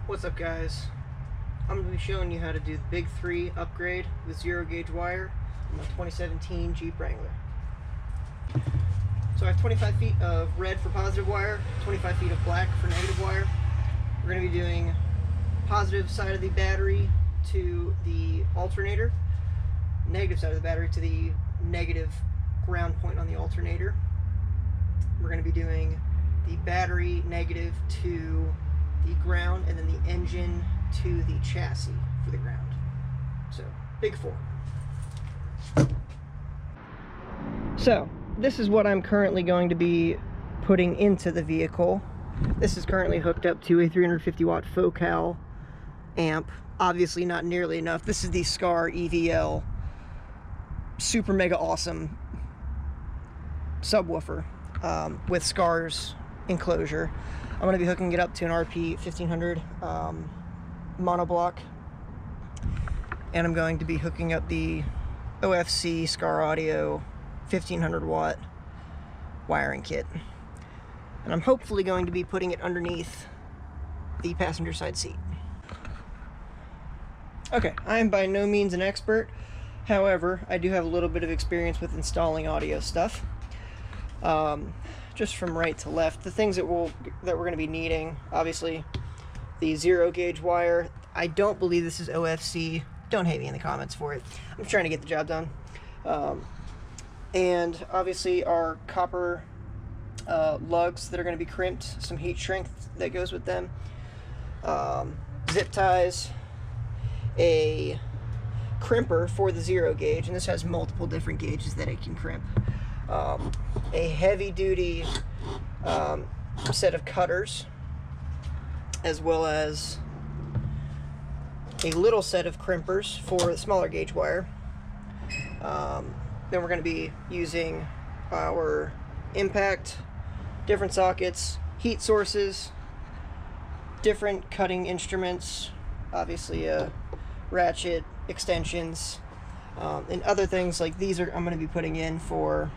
What's up, guys? I'm going to be showing you how to do the Big 3 upgrade with 0-gauge wire on my 2017 Jeep Wrangler. So I have 25 feet of red for positive wire, 25 feet of black for negative wire. We're going to be doing positive side of the battery to the alternator, negative side of the battery to the negative ground point on the alternator. We're going to be doing the battery negative to the ground, and then the engine to the chassis for the ground. So, big 4. So, this is what I'm currently going to be putting into the vehicle. This is currently hooked up to a 350 watt Focal amp. Obviously not nearly enough. This is the Scar EVL super mega awesome subwoofer with Scar's enclosure. I'm going to be hooking it up to an RP 1500 monoblock, and I'm going to be hooking up the OFC Scar Audio 1500 watt wiring kit, and I'm hopefully going to be putting it underneath the passenger side seat. Okay, I am by no means an expert, however I do have a little bit of experience with installing audio stuff. Just from right to left, the things that we're going to be needing, obviously the 0-gauge wire. I don't believe this is OFC. Don't hate me in the comments for it. I'm just trying to get the job done. And obviously our copper lugs that are going to be crimped, some heat shrink that goes with them, zip ties, a crimper for the 0-gauge, and this has multiple different gauges that it can crimp. A heavy-duty set of cutters, as well as a little set of crimpers for the smaller gauge wire. Then we're going to be using our impact, different sockets, heat sources, different cutting instruments, obviously a ratchet, extensions, and other things like these I'm going to be putting in for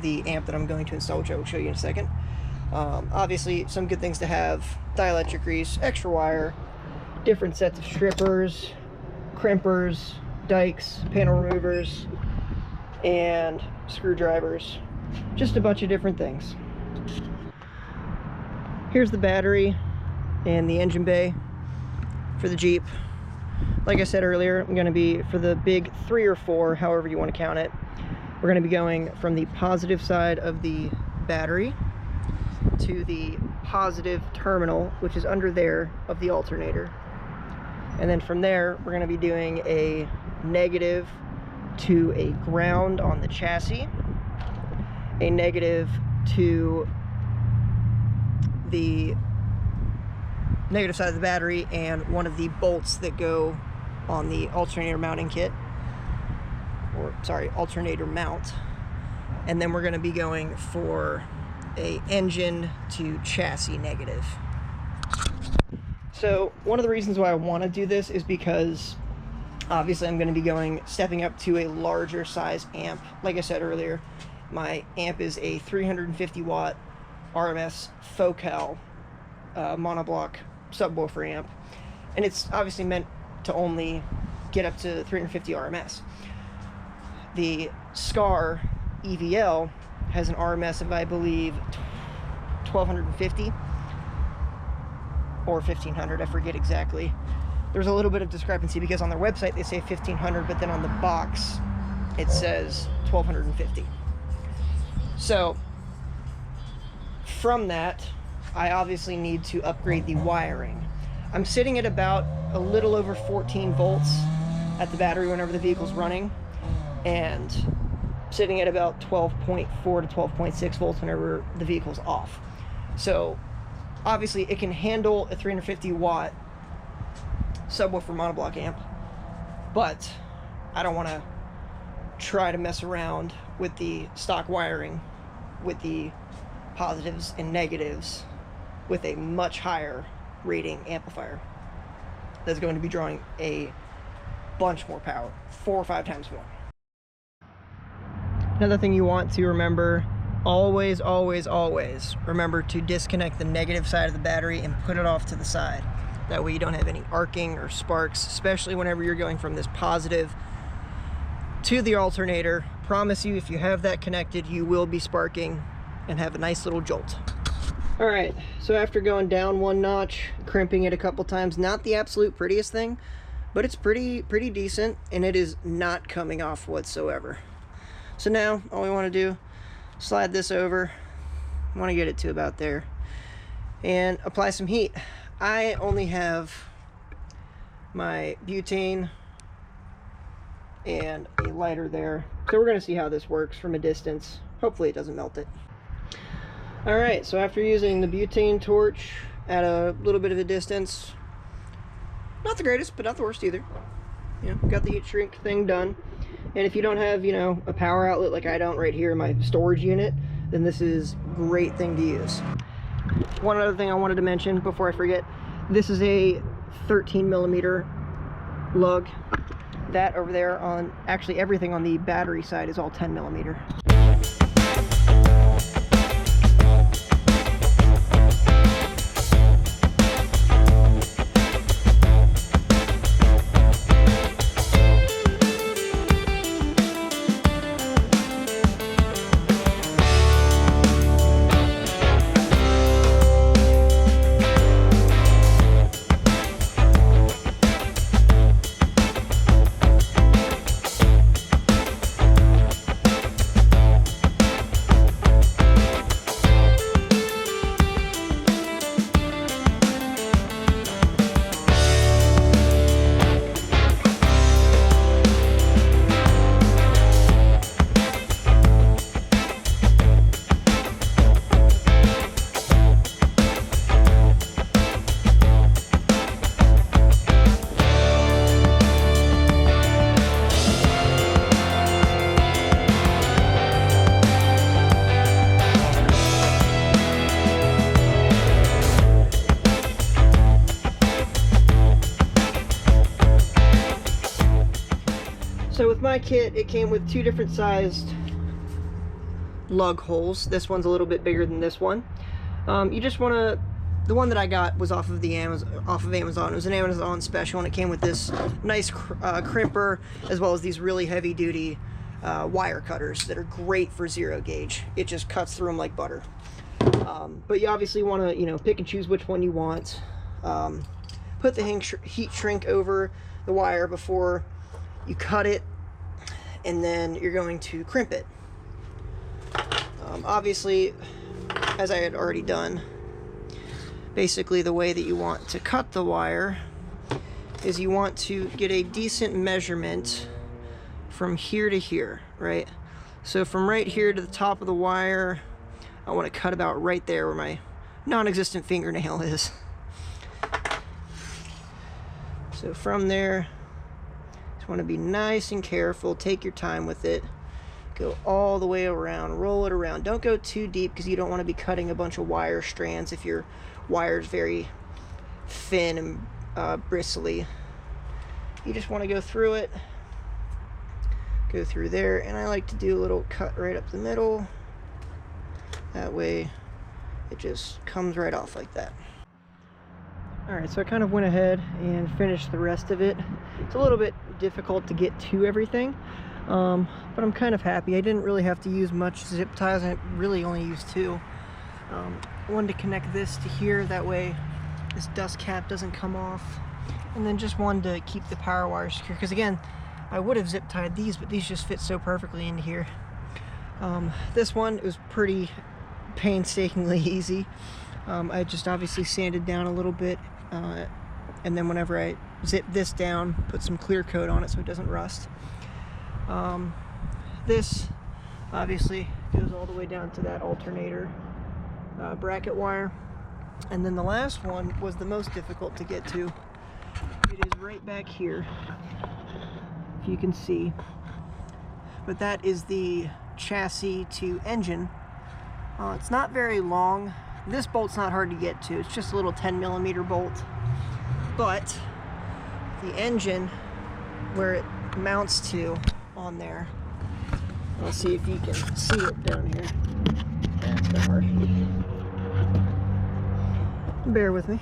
the amp that I'm going to install, which I will show you in a second. Obviously some good things to have: dielectric grease, extra wire, different sets of strippers, crimpers, dikes, panel removers, and screwdrivers. Just a bunch of different things. Here's the battery and the engine bay for the Jeep. Like I said earlier, I'm going to be, for the big 3 or 4, however you want to count it, we're going to be going from the positive side of the battery to the positive terminal, which is under there, of the alternator. And then from there, we're going to be doing a negative to a ground on the chassis, a negative to the negative side of the battery, and one of the bolts that go on the alternator mounting kit, or sorry, alternator mount. And then we're going to be going for a engine to chassis negative. So one of the reasons why I want to do this is because obviously I'm going to be stepping up to a larger size amp. Like I said earlier, my amp is a 350 watt RMS Focal monoblock subwoofer amp, and it's obviously meant to only get up to 350 RMS. The Scar EVL has an RMS of, I believe, 1250 or 1500, I forget exactly. There's a little bit of discrepancy because on their website they say 1500, but then on the box it says 1250. So from that, I obviously need to upgrade the wiring. I'm sitting at about a little over 14 volts at the battery whenever the vehicle's running, and sitting at about 12.4 to 12.6 volts whenever the vehicle's off. So obviously it can handle a 350 watt subwoofer monoblock amp, but I don't want to try to mess around with the stock wiring with the positives and negatives with a much higher rating amplifier that's going to be drawing a bunch more power, 4 or 5 times more. Another thing you want to remember always remember to disconnect the negative side of the battery and put it off to the side. That way you don't have any arcing or sparks, especially whenever you're going from this positive to the alternator. Promise you, if you have that connected, you will be sparking and have a nice little jolt. All right, so after going down one notch, crimping it a couple times, not the absolute prettiest thing, but it's pretty decent, and it is not coming off whatsoever. So now all we want to do, slide this over. I want to get it to about there and apply some heat. I only have my butane and a lighter there, so we're going to see how this works from a distance. Hopefully it doesn't melt it. All right, so after using the butane torch at a little bit of a distance, not the greatest, but not the worst either. You know, got the heat shrink thing done. And if you don't have, you know, a power outlet like I don't right here in my storage unit, then this is a great thing to use. One other thing I wanted to mention before I forget, this is a 13mm lug. That over there on, actually everything on the battery side is all 10mm. So with my kit, it came with two different sized lug holes. This one's a little bit bigger than this one. You just want to, the one that I got was off of Amazon. It was an Amazon special, and it came with this nice crimper, as well as these really heavy duty wire cutters that are great for 0 gauge. It just cuts through them like butter. But you obviously want to, you know, pick and choose which one you want. Put the heat shrink over the wire before you cut it, and then you're going to crimp it. Obviously, as I had already done, basically the way that you want to cut the wire is you want to get a decent measurement from here to here, right? So from right here to the top of the wire, I want to cut about right there where my non-existent fingernail is. So from there, just want to be nice and careful, take your time with it, go all the way around, roll it around. Don't go too deep because you don't want to be cutting a bunch of wire strands if your wire is very thin and bristly. You just want to go through it, go through there, and I like to do a little cut right up the middle. That way it just comes right off like that. Alright, so I kind of went ahead and finished the rest of it. It's a little bit difficult to get to everything, but I'm kind of happy. I didn't really have to use much zip ties. I really only used 2. I wanted to connect this to here, that way this dust cap doesn't come off. And then just wanted to keep the power wire secure, because again, I would have zip tied these, but these just fit so perfectly into here. This one, it was pretty painstakingly easy. I just obviously sanded down a little bit, and then whenever I zip this down, put some clear coat on it so it doesn't rust. This obviously goes all the way down to that alternator bracket wire, and then the last one was the most difficult to get to. It is right back here, if you can see, but that is the chassis to engine. It's not very long. This bolt's not hard to get to. It's just a little 10mm bolt. But the engine, where it mounts to on there, I'll see if you can see it down here. That's kind of hard. Bear with me.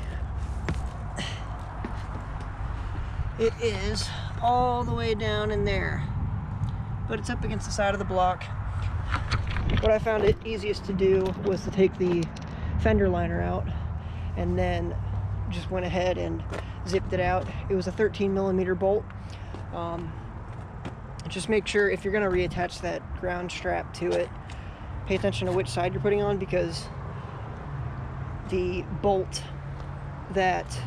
It is all the way down in there, but it's up against the side of the block. What I found it easiest to do was to take the fender liner out, and then just went ahead and zipped it out. It was a 13mm bolt. Just make sure if you're going to reattach that ground strap to it, pay attention to which side you're putting on, because the bolt that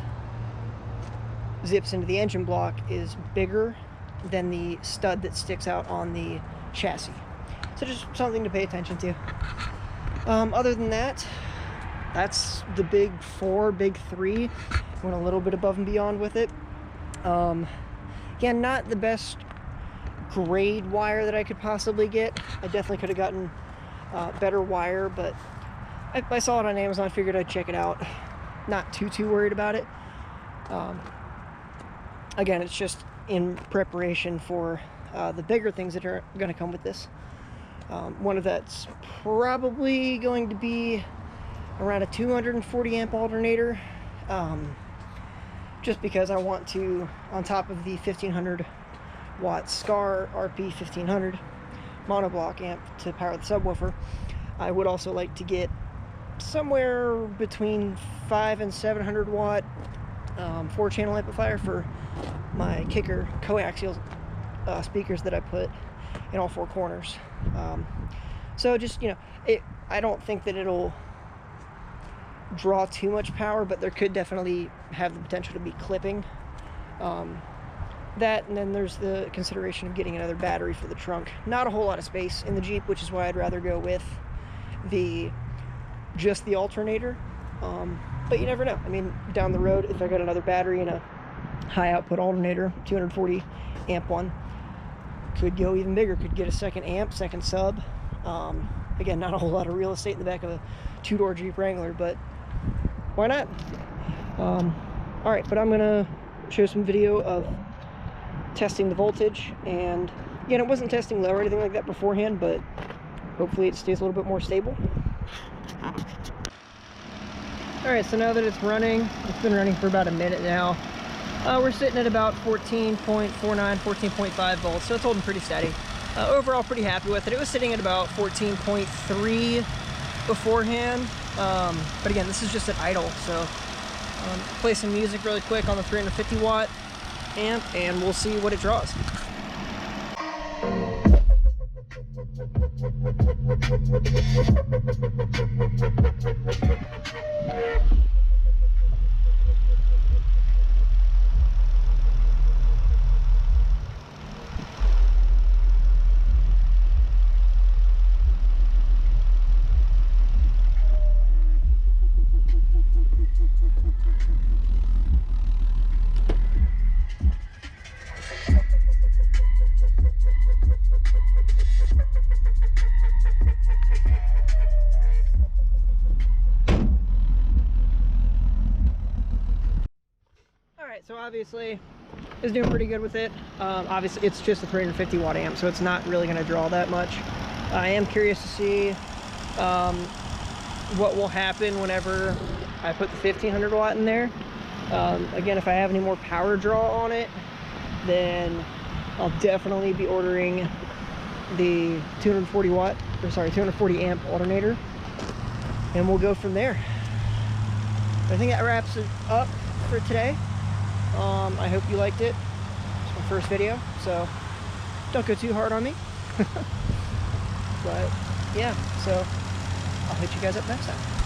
zips into the engine block is bigger than the stud that sticks out on the chassis. So just something to pay attention to. Other than that, that's the big three. Went a little bit above and beyond with it. Again, not the best grade wire that I could possibly get. I definitely could have gotten better wire, but I saw it on Amazon, figured I'd check it out. Not too worried about it. Again, it's just in preparation for the bigger things that are going to come with this. One of that's probably going to be around a 240 amp alternator, just because I want to, on top of the 1500 watt SCAR RP 1500 monoblock amp to power the subwoofer, I would also like to get somewhere between 500 and 700 watt 4-channel amplifier for my kicker coaxial speakers that I put in all 4 corners. So just, you know, I don't think that it'll draw too much power, but there could definitely have the potential to be clipping. That, and then there's the consideration of getting another battery for the trunk. Not a whole lot of space in the Jeep, which is why I'd rather go with just the alternator. But you never know. I mean, down the road, if I got another battery and a high output alternator, 240 amp one, could go even bigger, could get a second amp, second sub. Again, not a whole lot of real estate in the back of a 2-door Jeep Wrangler, but why not? All right, but I'm gonna show some video of testing the voltage, and again, it wasn't testing low or anything like that beforehand, but hopefully it stays a little bit more stable. All right, so now that it's running, it's been running for about a minute now. We're sitting at about 14.49, 14.5 volts, so it's holding pretty steady. Overall, pretty happy with it. It was sitting at about 14.3 beforehand, but again, this is just at idle, so play some music really quick on the 350 watt amp, and we'll see what it draws. So obviously it's doing pretty good with it. Obviously it's just a 350 watt amp, so it's not really going to draw that much. I am curious to see what will happen whenever I put the 1500 watt in there. Again, if I have any more power draw on it, then I'll definitely be ordering the 240 amp alternator, and we'll go from there. I think that wraps it up for today. I hope you liked it. It's my first video, so don't go too hard on me. But yeah, so I'll hit you guys up next time.